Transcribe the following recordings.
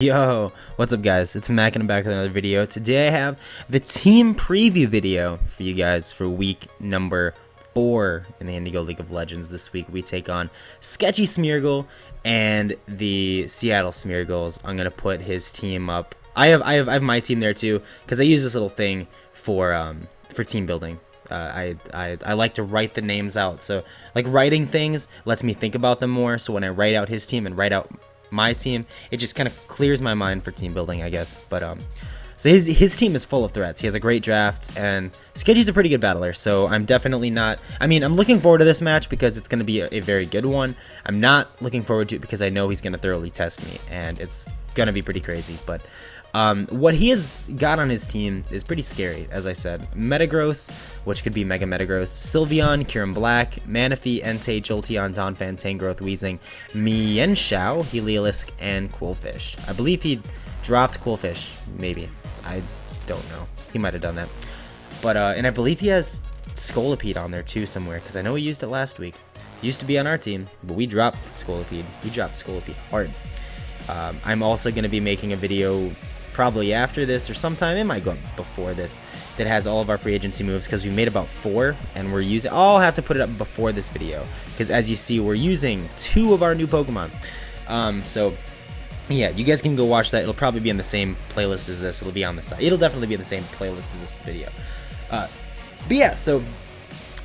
Yo, what's up guys? It's Mac and I'm back with another video. Today I have the team preview video for you guys for week number 4 in the Indigo League of Legends. This week we take on Sketchy Smeargle and the Seattle Smeargles. I'm gonna put his team up. I have my team there too because I use this little thing for team building. I like to write the names out. So like writing things lets me think about them more. So when I write out his team and write out my team, it just kind of clears my mind for team building, I guess. But so his team is full of threats. He has a great draft, and Sketchy's a pretty good battler, so I'm definitely not, I'm looking forward to this match because it's going to be a very good one. I'm not looking forward to it because I know he's going to thoroughly test me, and it's going to be pretty crazy. But what he has got on his team is pretty scary, as I said. Metagross, which could be Mega Metagross, Sylveon, Kyurem Black, Manaphy, Entei, Jolteon, Donphan, Tangrowth, Weezing, Mienshao, Heliolisk, and Quillfish. I believe he dropped Quillfish, maybe. I don't know. He might have done that. But, and I believe he has Scolipede on there too somewhere, because I know he used it last week. He used to be on our team, but we dropped Scolipede. We dropped Scolipede hard. I'm also going to be making a video probably after this or sometime, it might go up before this, that has all of our free agency moves because we made about 4 and we're using, I'll have to put it up before this video because as you see we're using 2 of our new Pokemon. So yeah, you guys can go watch that. It'll probably be in the same playlist as this. It'll be on the side. It'll definitely be in the same playlist as this video. But yeah, so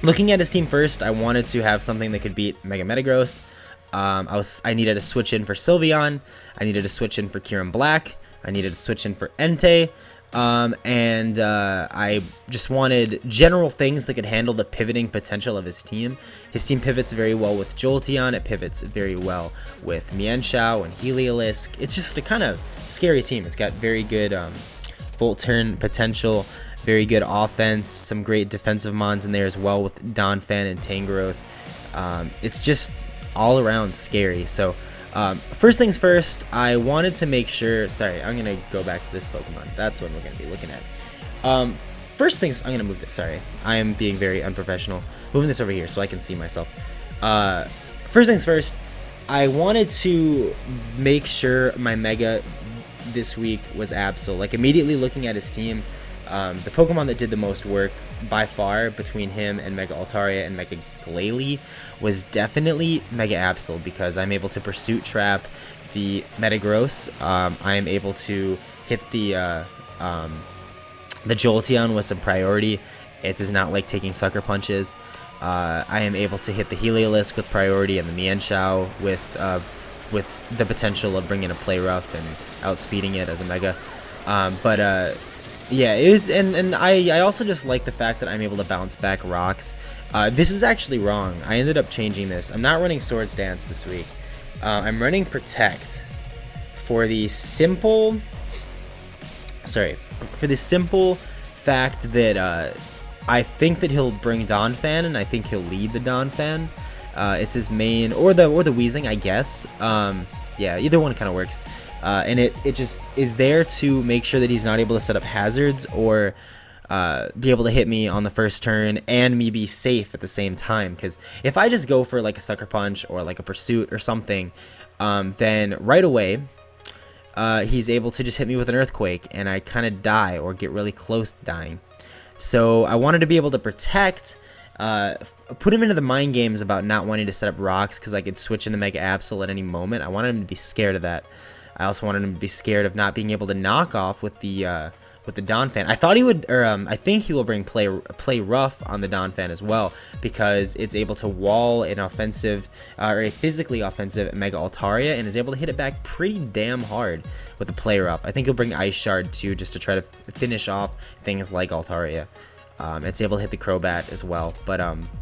looking at his team first, I wanted to have something that could beat Mega Metagross. I needed to switch in for Sylveon. I needed to switch in for Kyurem Black. I needed to switch in for Entei. And I just wanted general things that could handle the pivoting potential of his team. His team pivots very well with Jolteon. It pivots very well with Mienshao and Heliolisk. It's just a kind of scary team. It's got very good Volt Turn potential, very good offense, some great defensive mons in there as well with Donphan and Tangrowth. It's just all around scary. So first things first, I wanted to make sure, sorry, I'm going to go back to this Pokemon. That's what we're going to be looking at. First things, I'm going to move this, sorry. I am being very unprofessional. Moving this over here so I can see myself. First things first, I wanted to make sure my Mega this week was Absol. Like immediately looking at his team, the Pokemon that did the most work by far between him and Mega Altaria and Mega Glalie was definitely Mega Absol because I'm able to Pursuit Trap the Metagross. I am able to hit the Jolteon with some priority. It does not like taking sucker punches. I am able to hit the Heliolisk with priority and the Mienshao with the potential of bringing a Play Rough and outspeeding it as a Mega. Yeah, it is, and I also just like the fact that I'm able to bounce back rocks. This is actually wrong. I ended up changing this. I'm not running Swords Dance this week. I'm running Protect for the simple, fact that I think that he'll bring Donphan, and I think he'll lead the Donphan. It's his main, or the Weezing, I guess. Yeah, either one kind of works. And it just is there to make sure that he's not able to set up hazards or be able to hit me on the first turn and me be safe at the same time. Because if I just go for like a Sucker Punch or like a Pursuit or something, then right away he's able to just hit me with an Earthquake and I kind of die or get really close to dying. So I wanted to be able to protect, put him into the mind games about not wanting to set up rocks because I could switch into Mega Absol at any moment. I wanted him to be scared of that. I also wanted him to be scared of not being able to knock off with the Donphan. I thought he would, or I think he will bring play rough on the Donphan as well because it's able to wall an offensive or a physically offensive Mega Altaria and is able to hit it back pretty damn hard with the play rough. I think he'll bring Ice Shard too just to try to finish off things like Altaria. It's able to hit the Crobat as well. But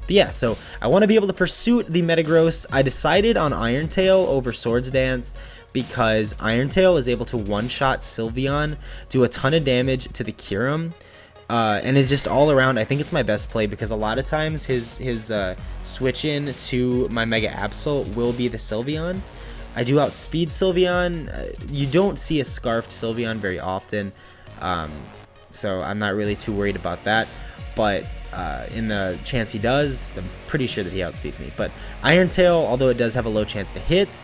yeah, so I want to be able to Pursuit the Metagross. I decided on Iron Tail over Swords Dance because Iron Tail is able to one-shot Sylveon, do a ton of damage to the Kyurem, and is just all around. I think it's my best play because a lot of times his switch in to my Mega Absol will be the Sylveon. I do outspeed Sylveon. You don't see a Scarfed Sylveon very often, so I'm not really too worried about that. But in the chance he does, I'm pretty sure that he outspeeds me. But Iron Tail, although it does have a low chance to hit,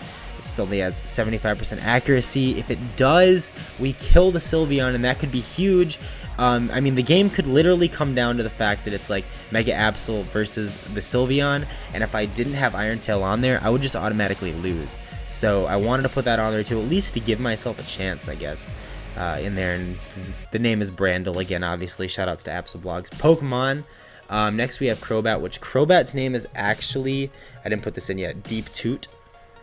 It only has 75% accuracy. If it does, we kill the Sylveon, and that could be huge. I mean, the game could literally come down to the fact that it's like Mega Absol versus the Sylveon, and if I didn't have Iron Tail on there, I would just automatically lose. So I wanted to put that on there too, at least to give myself a chance, I guess, in there. And the name is Brandle again, obviously. Shoutouts to Absolblogs. Pokemon. Next we have Crobat, which Crobat's name is actually, I didn't put this in yet, Deep Toot.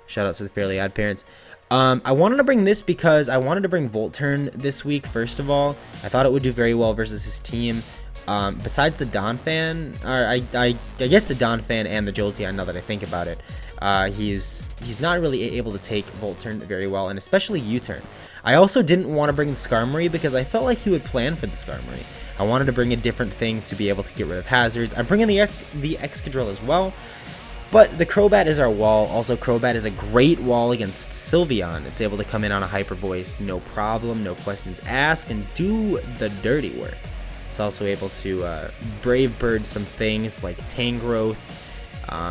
Shoutouts to the Fairly Odd Parents. I wanted to bring this because I wanted to bring Volturn this week, first of all. I thought it would do very well versus his team. Besides the Donphan, or I guess the Donphan and the Jolteon, now that I think about it, he's not really able to take Volturn very well, and especially U-turn. I also didn't want to bring the Skarmory because I felt like he would plan for the Skarmory. I wanted to bring a different thing to be able to get rid of hazards. I'm bringing the Excadrill as well. But the Crobat is our wall. Also, Crobat is a great wall against Sylveon. It's able to come in on a Hyper Voice, no problem, no questions asked, and do the dirty work. It's also able to Brave Bird some things like Tangrowth.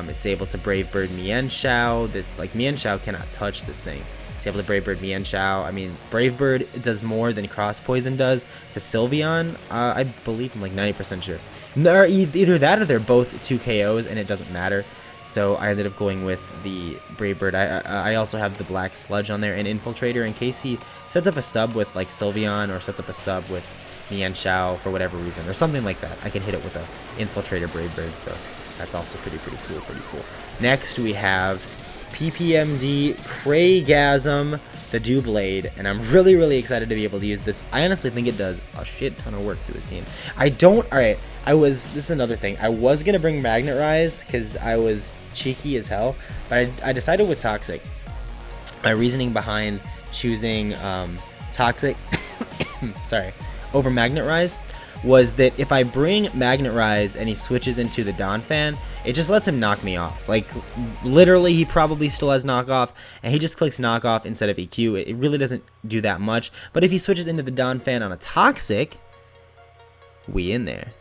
It's able to Brave Bird Mienshao. Mienshao cannot touch this thing. It's able to Brave Bird Mienshao. I mean, Brave Bird does more than Cross Poison does to Sylveon. I believe I'm like 90% sure. Either that or they're both 2 KOs, and it doesn't matter. So I ended up going with the Brave Bird. I also have the Black Sludge on there and Infiltrator in case he sets up a sub with like Sylveon or sets up a sub with Mienshao for whatever reason or something like that. I can hit it with a Infiltrator Brave Bird, so that's also pretty cool. Next we have PPMD Craygasm, the Doublade, and I'm really excited to be able to use this. I honestly think it does a shit ton of work to his team. This is another thing. I was gonna bring Magnet Rise because I was cheeky as hell, but I decided with Toxic. My reasoning behind choosing Toxic over Magnet Rise was that if I bring Magnet Rise and he switches into the Donphan, it just lets him knock me off. Like, literally, he probably still has knockoff, and he just clicks knockoff instead of EQ. It really doesn't do that much. But if he switches into the Donphan on a Toxic, we in there,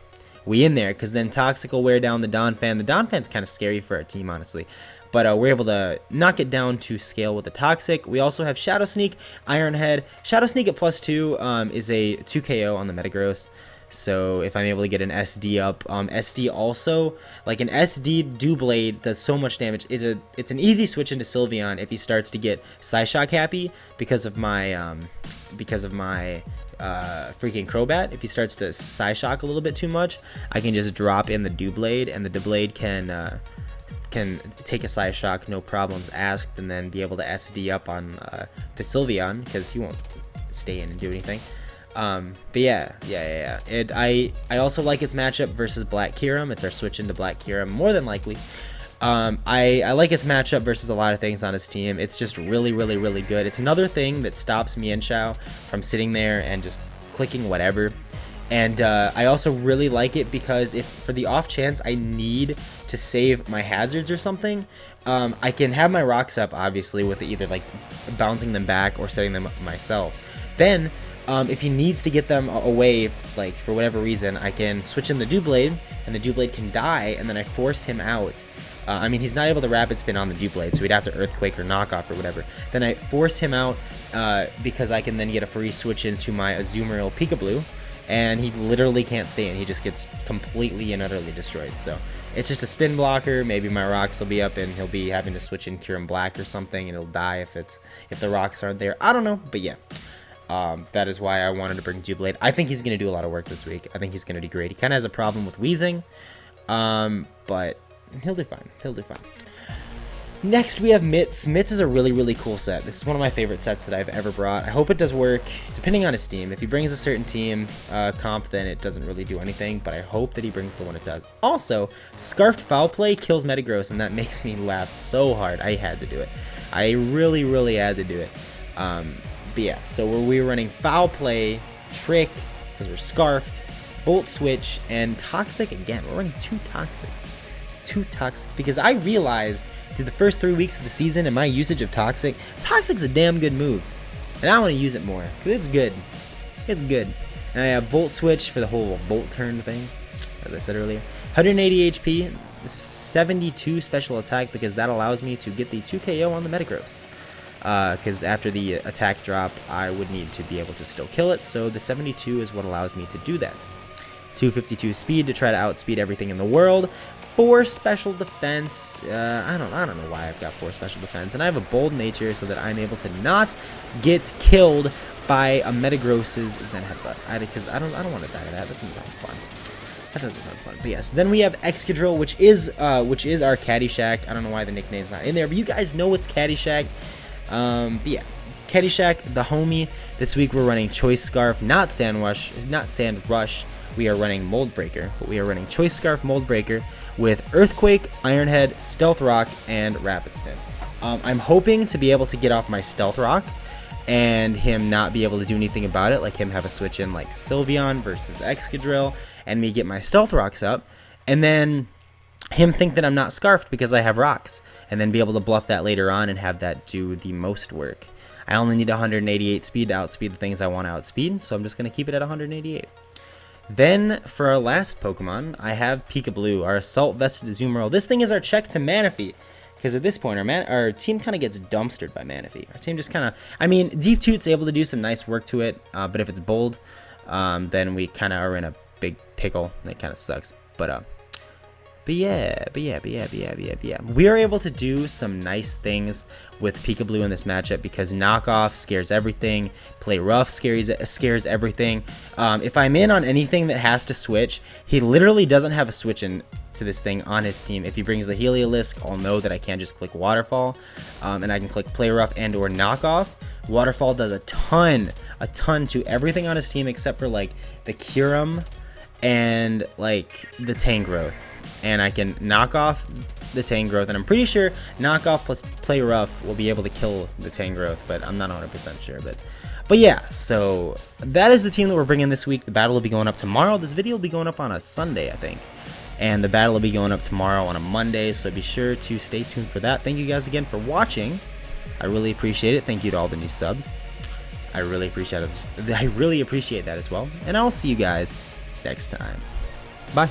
because then Toxic will wear down the Donphan. The Donphan's kind of scary for our team, honestly. But we're able to knock it down to scale with the Toxic. We also have Shadow Sneak, Iron Head. Shadow Sneak at +2 is a 2 KO on the Metagross. So if I'm able to get an SD up, SD also, like an SD Doublade does so much damage. It's an easy switch into Sylveon if he starts to get Psyshock happy because of my freaking Crobat. If he starts to Psyshock a little bit too much, I can just drop in the Doublade, and the Doublade can take a Psyshock, no problems asked, and then be able to SD up on the Sylveon because he won't stay in and do anything. But yeah. I also like its matchup versus Black Kyurem. It's our switch into Black Kyurem, more than likely. I like its matchup versus a lot of things on his team. It's just really good. It's another thing that stops Mienshao from sitting there and just clicking whatever. And I also really like it because if for the off chance I need to save my hazards or something, I can have my rocks up, obviously, with either like bouncing them back or setting them up myself. Then if he needs to get them away, like for whatever reason, I can switch in the Doublade, and the Doublade can die, and then I force him out. I mean, he's not able to Rapid Spin on the Doublade, so he'd have to Earthquake or Knockoff or whatever. Then I force him out because I can then get a free switch into my Azumarill Peekaboo, and he literally can't stay in. He just gets completely and utterly destroyed. So it's just a spin blocker. Maybe my rocks will be up, and he'll be having to switch in Kyurem Black or something, and it'll die if the rocks aren't there. I don't know, but yeah. That is why I wanted to bring Doublade. I think he's going to do a lot of work this week. I think he's going to do great. He kind of has a problem with wheezing, but he'll do fine. Next, we have Mitts. Mitts is a really cool set. This is one of my favorite sets that I've ever brought. I hope it does work, depending on his team. If he brings a certain team comp, then it doesn't really do anything, but I hope that he brings the one it does. Also, Scarfed Foul Play kills Metagross, and that makes me laugh so hard. I had to do it. I really had to do it. But yeah, so we're running Foul Play, Trick, because we're Scarfed, Volt Switch, and Toxic again. We're running 2 Toxics. 2 Toxics, because I realized through the first 3 weeks of the season and my usage of Toxic's a damn good move. And I want to use it more, because it's good. It's good. And I have Volt Switch for the whole Volt Turn thing, as I said earlier. 180 HP, 72 special attack, because that allows me to get the 2 KO on the Metagross. because after the attack drop, I would need to be able to still kill it. So the 72 is what allows me to do that. 252 speed to try to outspeed everything in the world. 4 special defense. I don't know why I've got 4 special defense, and I have a bold nature so that I'm able to not get killed by a Metagross's Zen Headbutt. Because I don't want to die to that. That doesn't sound fun. That doesn't sound fun. But yes, then we have Excadrill, which is our Caddyshack. I don't know why the nickname's not in there, but you guys know it's Caddyshack. But yeah, Caddyshack, the homie. This week we're running Choice Scarf, not Sand Rush. We are running Mold Breaker, but we are running Choice Scarf, Mold Breaker with Earthquake, Iron Head, Stealth Rock, and Rapid Spin. I'm hoping to be able to get off my Stealth Rock and him not be able to do anything about it, like him have a switch in like Sylveon versus Excadrill, and me get my Stealth Rocks up, and then him think that I'm not Scarfed because I have Rocks, and then be able to bluff that later on and have that do the most work. I only need 188 speed to outspeed the things I want to outspeed, so I'm just going to keep it at 188. Then, for our last Pokemon, I have Pikablue, our Assault Vested Azumarill. This thing is our check to Manaphy, because at this point, our team kind of gets dumpstered by Manaphy. Our team just kind of, I mean, Deep Toot's able to do some nice work to it, but if it's bold, then we kind of are in a big pickle, and it kind of sucks. But yeah. We are able to do some nice things with Pikablue in this matchup because Knockoff scares everything, Play Rough scares everything. If I'm in on anything that has to switch, he literally doesn't have a switch in to this thing on his team. If he brings the Heliolisk, I'll know that I can't just click Waterfall, and I can click Play Rough and or Knockoff. Waterfall does a ton to everything on his team except for like the Kyurem and like the Tangrowth. And I can knock off the Tangrowth, and I'm pretty sure Knockoff plus Play Rough will be able to kill the Tangrowth, but I'm not 100% sure. But yeah, so that is the team that we're bringing this week. The battle will be going up tomorrow. This video will be going up on a Sunday, I think. And the battle will be going up tomorrow on a Monday, so be sure to stay tuned for that. Thank you guys again for watching. I really appreciate it. Thank you to all the new subs. I really appreciate it. I really appreciate that as well. And I will see you guys next time. Bye.